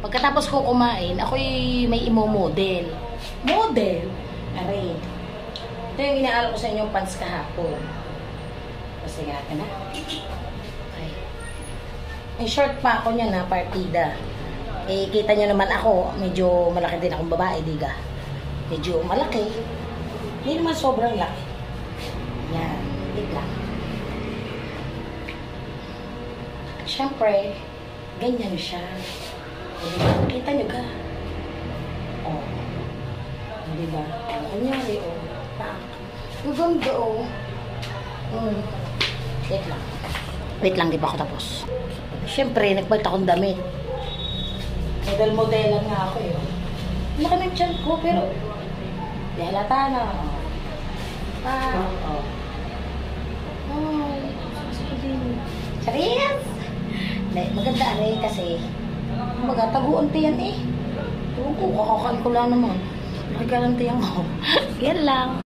Pagkatapos ko kumain, ako'y may imo-model. Model? Aray. Ito yung inaalo ko sa inyong pants kahapon. Kasi nga na. Okay. May short pa ako niya na partida. Eh, kita nyo naman ako, medyo malaki din akong babae, diga. Medyo malaki. Hindi naman sobrang laki. Yan, big lang. Siyempre, ganyan siya. Kita nyo ka? Oh. Diba? Kanyari, oh. Gaganda, oh. Wait lang. Wait lang, di ba ako tapos? Siyempre, nagpalit akong damit. Model-modelan nga ako, eh. Laki ng tiyan ko, pero di halata na. Oh. Serious? Maganda rin kasi magataguan pa yan eh. Ewan ko, kakakain ko lang naman. Nakikalantiyan ko. Yan lang.